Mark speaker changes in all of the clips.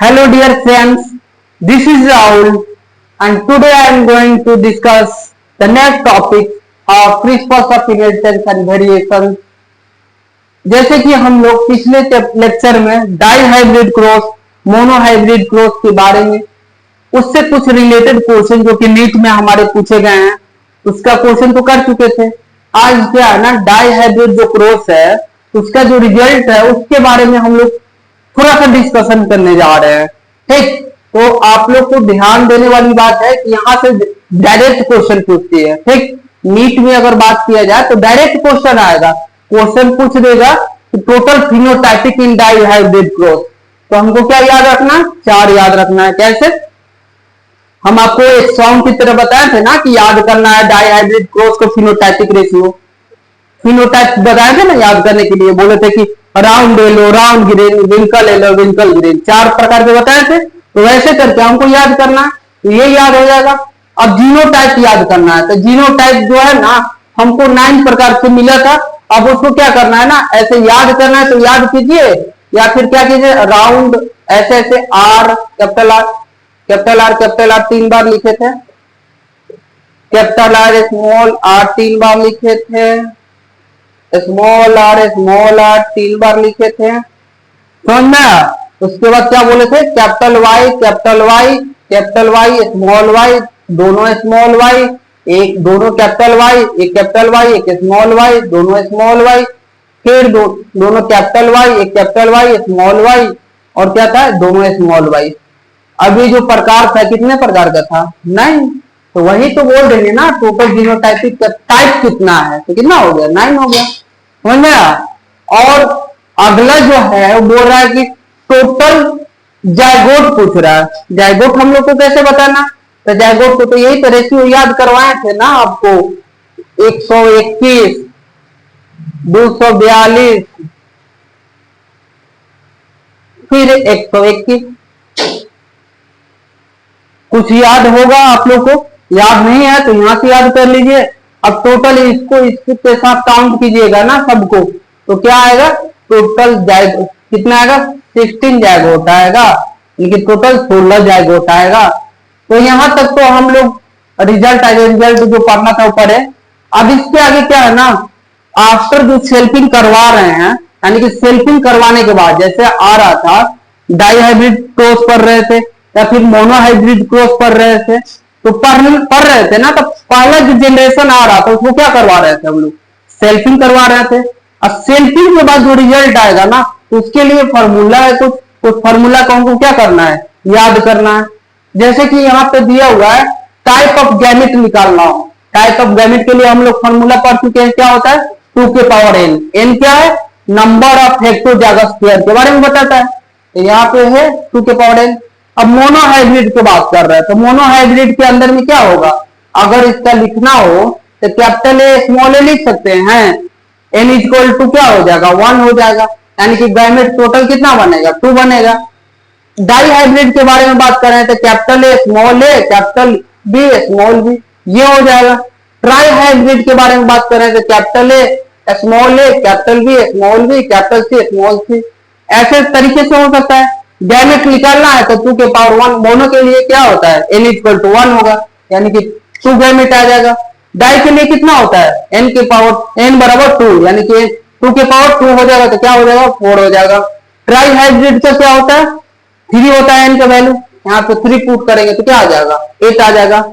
Speaker 1: Hello dear friends, this is Rahul and today I am going to discuss the next topic of principles of inheritance and variation। जैसे कि हम लोग पिछले lecture में dihybrid cross, monohybrid cross के बारे में उससे कुछ रिलेटेड क्वेश्चन जो कि नीट में हमारे पूछे गए हैं उसका क्वेश्चन तो कर चुके थे। आज क्या है ना, डाई हाइब्रिड जो क्रॉस है उसका जो रिजल्ट है उसके बारे में हम लोग थोड़ा सा डिस्कशन करने जा रहे हैं। ठीक, तो आप लोग को ध्यान देने वाली बात है कि यहाँ से डायरेक्ट क्वेश्चन पूछती है। ठीक, नीट में अगर बात किया जाए तो डायरेक्ट क्वेश्चन आएगा, क्वेश्चन पूछ देगा कि टोटल फिनोटाइपिक इन डाई हाइब्रिड क्रॉस। तो हमको क्या याद रखना, चार याद रखना है। कैसे? हम आपको एक सॉन्ग की तरह बताए थे ना कि याद करना है डाई हाइब्रिड क्रॉस को फिनोटाइपिक रेशियो, फिनोटाइप बताए थे ना याद करने के लिए। बोले थे कि round yellow, round green, winkle yellow, winkle green, चार प्रकार के बताए थे। तो वैसे करके हमको याद करना है, तो ये याद हो जाएगा। अब जीनोटाइप याद करना है, तो जीनोटाइप जो है ना हमको 9 प्रकार से मिला था। अब उसको क्या करना है ना, ऐसे याद करना है तो याद कीजिए, या फिर क्या कीजिए, राउंड ऐसे ऐसे R, capital R, capital R, capital R 3 बार लिखे थे, कैपिटल आर स्मॉल आर 3 बार लिखे थे, स्मॉल आर 3 बार लिखे थे। समझ में? उसके बाद क्या बोले थे, capital Y, capital Y, capital Y, small Y, दोनों स्मॉल वाई, एक दोनों कैपिटल वाई, एक कैपिटल वाई, एक स्मॉल वाई, दोनों स्मॉल वाई, फिर दोनों कैपिटल वाई, एक कैपिटल वाई, स्मॉल वाई, और क्या था, दोनों स्मॉल वाई। अभी जो प्रकार था कितने प्रकार का था, 9। तो वही तो बोल देंगे ना, टोटल जीनोटाइपिक का टाइप कितना है, तो कितना हो गया, 9 हो गया। समझ में आया? और अगला जो है वो बोल रहा है कि टोटल जायगोट पूछ रहा है। जायगोट हम लोग को कैसे बताना, तो जायगोट को तो यही तो रेशियो याद करवाए थे ना आपको, 121, 242, फिर 121। कुछ याद होगा आप लोग को, याद नहीं है तो यहां से याद कर लीजिए। अब टोटल इसको इसके साथ काउंट कीजिएगा ना सबको, तो क्या आएगा, टोटल जायगोट कितना आएगा, 16 जायगोट आएगा, लेकिन टोटल 16 जायगोट आएगा। तो यहां तक तो हम लोग रिजल्ट आएगा, रिजल्ट जो पढ़ना था वो पढ़े। अब इसके आगे क्या है ना, आफ्टर जो सेल्फिंग करवा रहे हैं, यानी कि सेल्फिंग करवाने के बाद जैसे आ रहा था डाई हाइब्रिड क्रॉस पढ़ रहे थे या फिर मोनो हाइब्रिड क्रॉस पढ़ रहे थे, तो पढ़ रहे थे ना, तो पहला जो जनरेशन आ रहा था उसको क्या करवा रहे थे हम लोग, सेल्फिंग करवा रहे थे। अब सेल्फिंग के बाद जो रिजल्ट आएगा ना, तो उसके लिए फॉर्मूला है, कुछ फॉर्मूला को हमको क्या करना है, याद करना है। जैसे कि यहाँ पे दिया हुआ है टाइप ऑफ गैमेट निकालना हो, टाइप ऑफ गैमेट के लिए हम लोग फॉर्मूला पढ़ चुके हैं, क्या होता है, 2 के पावर n। n क्या है, नंबर ऑफ हेक्टोजाइगस पेयर के बारे में बताता है, तो यहाँ पे है 2 के पावर n। अब मोनो हाइब्रिड की बात कर रहे हैं, तो मोनो हाइब्रिड के अंदर में क्या होगा, अगर इसका लिखना हो तो कैपिटल ए स्मॉल ए लिख सकते हैं, n इक्वल टू क्या हो जाएगा, 1 हो जाएगा, यानी कि गैमेट टोटल कितना बनेगा, 2 बनेगा। डाई हाइब्रिड के बारे में बात कर रहे हैं तो capital A small A, capital B small B, ये हो जाएगा। ट्राई हाइब्रिड के बारे में बात कर रहे हैं तो capital A small A, capital B small B, capital C small C, ऐसे तरीके से हो सकता है। गैमेट निकालना है तो 2 के पावर 1, मोनो के लिए क्या होता है, n इक्वल टू 1 होगा, यानी कि 2 गैमेट आ जाएगा। डाई के लिए कितना होता है, n के पावर n बराबर 2, यानी कि 2 के पावर 2 हो जाएगा, तो क्या हो जाएगा, 4 हो जाएगा। ट्राई हाइब्रिड का क्या होता है, 3 होता है n का वैल्यू, यहाँ पे 3 पुट करेंगे तो क्या आ जाएगा, 8 आ जाएगा।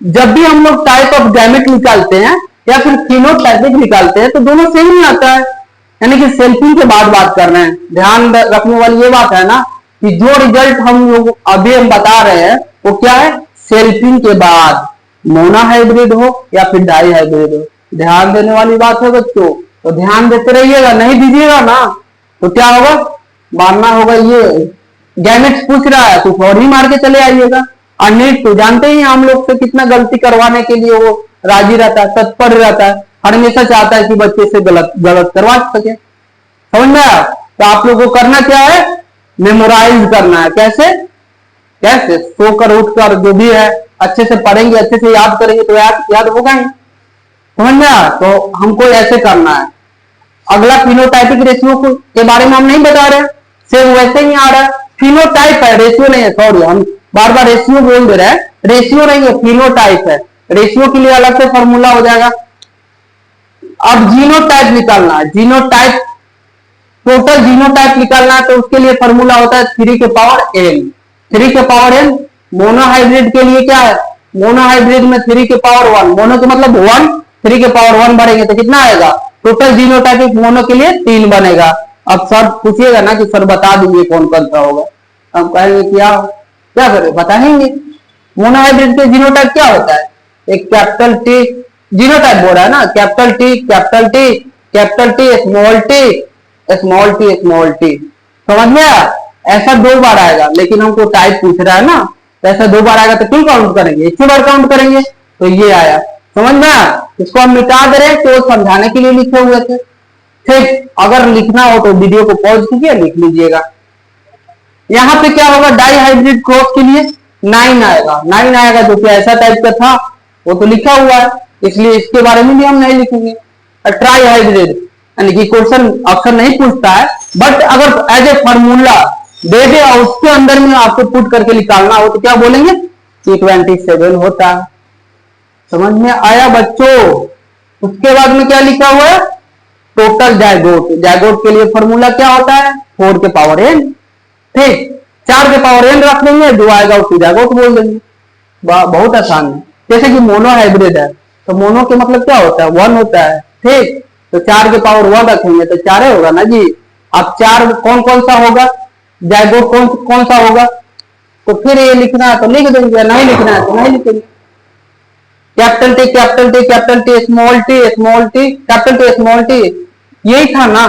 Speaker 1: जब भी हम लोग टाइप ऑफ गैमेट निकालते हैं या फिर फिनोटाइपिक निकालते हैं तो दोनों सेम ही आता है, यानी कि सेल्फिंग के बाद बात कर रहे हैं। ध्यान रखने वाली ये बात है ना कि जो रिजल्ट हम लोग अभी हम बता रहे हैं वो क्या है, सेल्फिंग के बाद, मोनो हाइब्रिड हो या फिर डाई हाइब्रिड हो। ध्यान देने वाली बात है बच्चों, तो ध्यान देते रहिएगा, नहीं दीजिएगा ना तो क्या होगा, मानना होगा ये गैमेट्स पूछ रहा है तो और ही मार के चले आइएगा। और नीट तो जानते ही हम लोग से कितना गलती करवाने के लिए वो राजी रहता है, तत्पर रहता है, हमेशा चाहता है कि बच्चे से गलत करवा सके। समझ में आया? तो आप लोगों को करना क्या है, मेमोराइज करना है। कैसे, कैसे सोकर उठकर जो भी है अच्छे से पढ़ेंगे, अच्छे से याद करेंगे तो याद होगा ही। समझ में आया? तो हमको ऐसे करना है। अगला फिनोटाइपिक रेशियो के बारे में हम नहीं बता रहे, सेम वैसे ही आ रहा है। फिनोटाइप है, रेशियो नहीं है, सॉरी हम बार बार रेशियो बोल दे रहे हैं, रेशियो नहीं है, फिनोटाइप है। रेशियो के लिए अलग से फॉर्मूला हो जाएगा। अब जीनोटाइप निकालना है, जीनोटाइप, टोटल जीनोटाइप निकालना है, तो उसके लिए फॉर्मूला होता है 3 के पावर n। 3 के पावर n मोनोहाइब्रिड के लिए क्या है, मोनोहाइब्रिड में 3 के पावर 1, मोनो के मतलब 1, 3 के पावर 1 बढ़ेंगे तो कितना आएगा, टोटल जीनोटाइपिक मोनो के लिए 3 बनेगा। अब सर पूछिएगा ना कि सर बता दीजिए कौन कौन सा होगा, हम कहेंगे क्या करें, बताएंगे। मोनोहाइब्रिड के जीनोटाइप क्या होता है, एक कैपिटल टी जीनोटाइप बोल रहा है ना, capital T capital T capital T small T small T small T, समझ में आया। ऐसा 2 बार आएगा, लेकिन हमको टाइप पूछ रहा है ना, तो ऐसा 2 बार आएगा तो क्यों काउंट करेंगे, एक ही बार काउंट करेंगे। तो ये आया, समझ में आया। इसको हम मिटा दे रहे हैं तो समझाने के लिए लिखे हुए थे। ठीक, अगर लिखना हो तो वीडियो को पॉज कीजिए, लिख लीजिएगा। यहाँ पे क्या होगा, डाई हाइब्रिड क्रॉस के लिए 9 आएगा, 9 आएगा जो कि ऐसा टाइप का था वो तो लिखा हुआ है, इसलिए इसके बारे में भी हम नहीं लिखेंगे। ट्राई हाइब्रिड यानी कि क्वेश्चन अक्सर नहीं पूछता है, बट अगर एज ए फॉर्मूला दे दे और उसके अंदर में आपको पुट करके निकालना हो तो क्या बोलेंगे, C27 होता है। समझ में आया बच्चों। उसके बाद में क्या लिखा हुआ है, टोटल जायगोट, जायगोट के लिए फॉर्मूला क्या होता है, 4 के पावर n। ठीक, 4 के पावर n रख देंगे, जो आएगा उसको जायगोट बोल देंगे, बहुत आसान है। जैसे कि मोनो हाइब्रिड है तो मोनो के मतलब क्या होता है, 1 होता है। ठीक, तो 4 के पावर 1 रखेंगे तो 4 होगा ना जी। अब 4 कौन कौन सा होगा, जायगोट कौन कौन सा होगा, तो फिर ये लिखना है तो लिख देंगे, नहीं लिखना है तो नहीं लिखेंगे। Capital T capital T capital T small T small T capital T small T, यही था ना।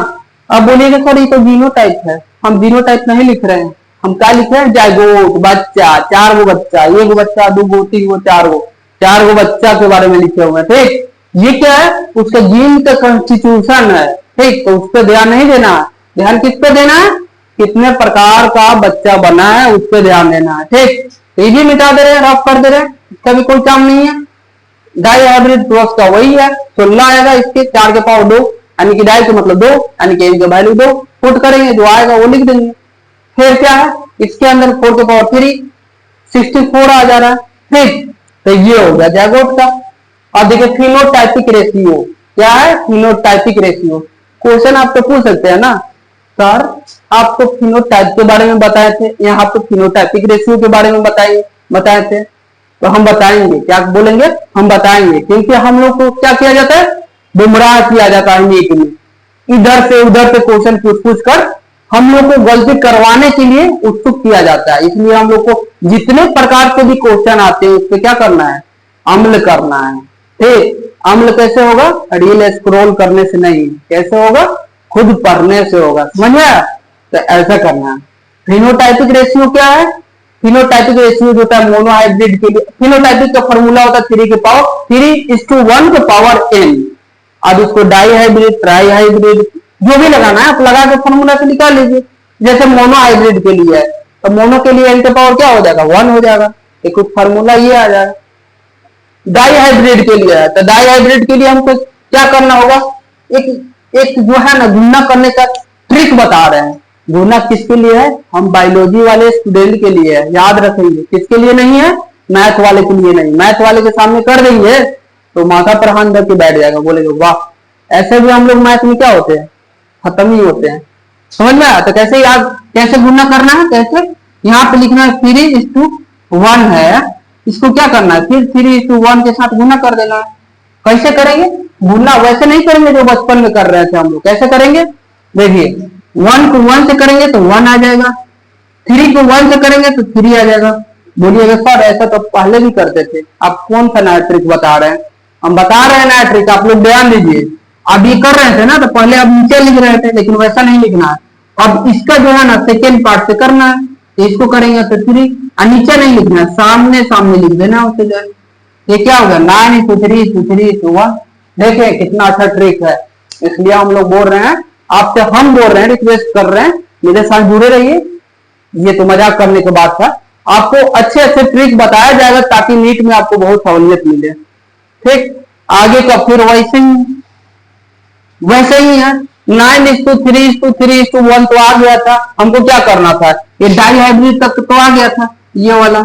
Speaker 1: अब बोलिएगा सर ये तो जीनोटाइप है, हम जीनोटाइप नहीं लिख रहे हैं, हम क्या लिख रहे हैं, जायगोट, बच्चा, 4 गो बच्चा, 1 गो बच्चा, 2 गो 3 गो 4 गो, 4 गो बच्चा के बारे में लिखे हुए हैं। ठीक, ये क्या है, उसका जीन का कॉन्स्टिट्यूशन है। ठीक, तो उस पर ध्यान नहीं देना है, ध्यान किस पे देना है, कितने प्रकार का बच्चा बना है उस पर ध्यान देना है। ठीक, ये भी मिटा दे रहे हैं, रफ कर दे रहे हैं, इसका भी कोई काम नहीं है। डाई हाइब्रिड क्रॉस का वही है, 16 आएगा इसके 4 के पावर 2, यानी कि डाई का मतलब 2, यानी कि इनका वैल्यू 2 पुट करेंगे, जो आएगा वो लिख देंगे। फिर क्या है, इसके अंदर 4 के पावर 3 64 आ जा रहा है। ठीक, तो ये हो गया जायगोट का। अब देखिए फिनोटाइपिक रेशियो क्या है, फिनोटाइपिक रेशियो क्वेश्चन आपको पूछ सकते हैं ना, सर आपको फिनोटाइप के बारे में बताए थे, यहाँ पे फिनोटाइपिक रेशियो के बारे में बताए थे, तो हम बताएंगे, क्या बोलेंगे, हम बताएंगे, क्योंकि हम लोग को क्या किया जाता है, गुमराह किया जाता है नीट में, इधर से उधर से क्वेश्चन पूछ कर हम लोग को गलती करवाने के लिए उत्सुक किया जाता है। इसलिए हम लोग को जितने प्रकार के भी क्वेश्चन आते हैं उस पर क्या करना है, अमल करना है। ठीक, अमल कैसे होगा, रील स्क्रॉल करने से नहीं, कैसे होगा, खुद पढ़ने से होगा, समझ में आया। तो ऐसा करना है। फिनोटाइपिक रेशियो क्या है, फिनोटाइपिक रेशियो होता है मोनोहाइब्रिड के लिए, फिनोटाइपिक का फॉर्मूला होता है 3 के पावर 3:1 के पावर n। अब इसको डाई हाइब्रिड, ट्राई हाइब्रिड जो भी लगाना है आप लगा के फॉर्मूला से निकाल लीजिए। जैसे मोनो हाइब्रिड के लिए है तो मोनो के लिए n के पावर क्या हो जाएगा, 1 हो जाएगा, एक फॉर्मूला ये आ जाएगा। डाई हाइब्रिड के लिए है तो डाई हाइब्रिड के लिए हमको क्या करना होगा, एक जो है ना गुणा करने का ट्रिक बता रहे हैं। गुणा किसके लिए है, हम बायोलॉजी वाले स्टूडेंट के लिए है, याद रखेंगे, किसके लिए नहीं है, मैथ वाले के लिए नहीं। मैथ वाले के सामने कर देंगे तो माथा पर हाथ धर के बैठ जाएगा, बोलेगा वाह, ऐसे भी हम लोग मैथ में क्या होते हैं, खत्म ही होते हैं। समझ में आया। तो कैसे याद, कैसे गुणा करना है, कैसे, यहाँ पे लिखना है 3:1 है, इसको क्या करना है, फिर 3:1 के साथ गुणा कर देना है। कैसे करेंगे गुणा, वैसे नहीं करेंगे जो बचपन में कर रहे थे हम लोग, कैसे करेंगे, देखिए 1 को 1 से करेंगे तो 1 आ जाएगा, 3 को 1 से करेंगे तो 3 आ जाएगा। बोलिएगा सर ऐसा तो पहले भी करते थे, आप कौन सा नया ट्रिक बता रहे हैं, हम बता रहे हैं नया ट्रिक, आप लोग ध्यान दीजिए। अब ये कर रहे थे ना तो पहले आप नीचे लिख रहे थे, लेकिन वैसा नहीं लिखना है। अब इसका जो है ना सेकेंड पार्ट से करना है, इसको करेंगे तो 3, नीचे नहीं लिखना है, सामने सामने लिख देना उससे जाए। ये क्या होगा 9 into 3 to 3 to 1। देखिए कितना अच्छा ट्रिक है, इसलिए हम लोग बोल रहे हैं आपसे, हम बोल रहे हैं, रिक्वेस्ट कर रहे हैं मेरे साथ जुड़े रहिए। ये तो मजाक करने के बाद था, आपको अच्छे अच्छे ट्रिक बताया जाएगा ताकि नीट में आपको बहुत सहूलियत मिले। ठीक, आगे का फिर वैसे ही है, 9:3:3:1 तो आ गया था। हमको क्या करना था, ये डाई हाइब्रिड तक तो आ गया था, ये वाला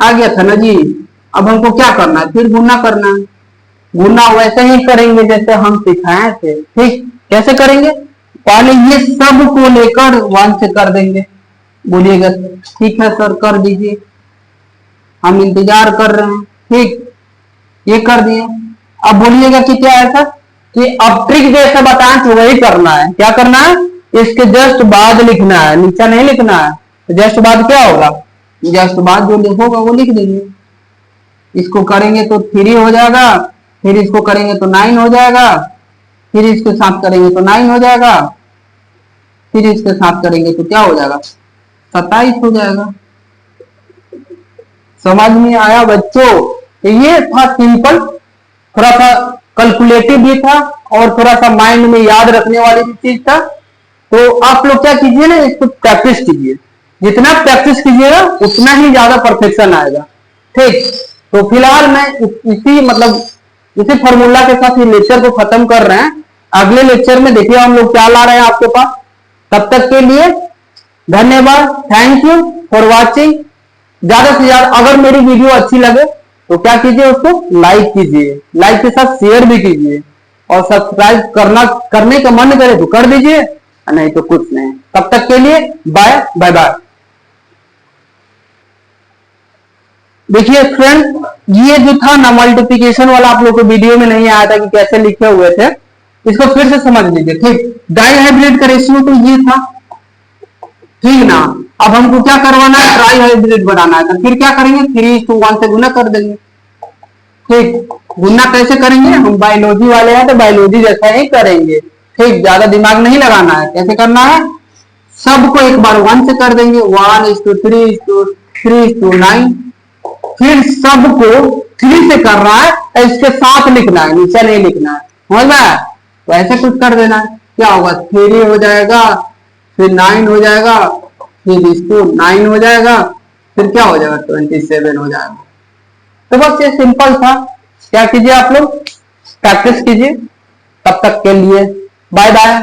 Speaker 1: आ गया था ना जी। अब हमको क्या करना है, फिर गुना करना है। गुना वैसे ही करेंगे जैसे हम सिखाए थे, ठीक। कैसे करेंगे, पहले ये सब को लेकर 1 से कर देंगे। बोलिएगा ठीक है सर कर दीजिए, हम इंतजार कर रहे हैं, ठीक। ये कर दिए। अब बोलिएगा कि क्या है सर, कि अब ट्रिक जैसे बताएं तो वही करना है। क्या करना है, इसके जस्ट बाद लिखना है, नीचे नहीं लिखना है। तो जस्ट बाद क्या होगा, जस्ट बाद जो होगा वो लिख देंगे। इसको करेंगे तो 3 हो जाएगा, फिर इसको करेंगे तो 9 हो जाएगा, फिर इसके साथ करेंगे तो 9 हो जाएगा, फिर इसके साथ करेंगे तो क्या हो जाएगा, 27 हो जाएगा। समझ में आया बच्चों। तो ये था सिंपल, थोड़ा सा कैलकुलेटिव भी था और थोड़ा सा माइंड में याद रखने वाली भी चीज था। तो आप लोग क्या कीजिए ना, इसको प्रैक्टिस कीजिए। जितना प्रैक्टिस कीजिएगा उतना ही ज्यादा परफेक्शन आएगा, ठीक। तो फिलहाल मैं इसी मतलब इसी फॉर्मूला के साथ ये लेक्चर को खत्म कर रहे हैं। अगले लेक्चर में देखिए हम लोग क्या ला रहे हैं आपके पास। तब तक के लिए धन्यवाद, थैंक यू फॉर वॉचिंग। ज्यादा से ज्यादा अगर मेरी वीडियो अच्छी लगे तो क्या कीजिए, उसको लाइक कीजिए, लाइक के साथ शेयर भी कीजिए, और सब्सक्राइब करने का मन करे तो कर दीजिए, नहीं तो कुछ नहीं। तब तक के लिए बाय बाय बाय। देखिए फ्रेंड, ये जो था ना मल्टीप्लिकेशन वाला, आप लोग को वीडियो में नहीं आया था कि कैसे लिखे हुए थे, इसको फिर से समझ लीजिए, ठीक। डाई हाइब्रिड का रेशियो तो ये था, ठीक ना। अब हमको क्या करवाना है, ट्राई हाइब्रिड बनाना है। तो फिर क्या करेंगे, 3:1 से गुना कर देंगे, ठीक। गुना कैसे करेंगे, हम बायोलॉजी वाले हैं तो बायोलॉजी जैसा ही करेंगे, ठीक। ज्यादा दिमाग नहीं लगाना है। कैसे करना है, सबको एक बार 1 से कर देंगे, 1:3:3:9। फिर सबको 3 से कर रहा है तो इसके साथ लिखना है, नीचे नहीं लिखना है, समझ में। तो ऐसे कुछ कर देना है, क्या होगा, 3 हो जाएगा, फिर 9 हो जाएगा, फिर इसको 9 हो जाएगा, फिर क्या हो जाएगा, 27 हो जाएगा। तो बस ये सिंपल था। क्या कीजिए आप लोग, प्रैक्टिस कीजिए। तब तक के लिए बाय बाय।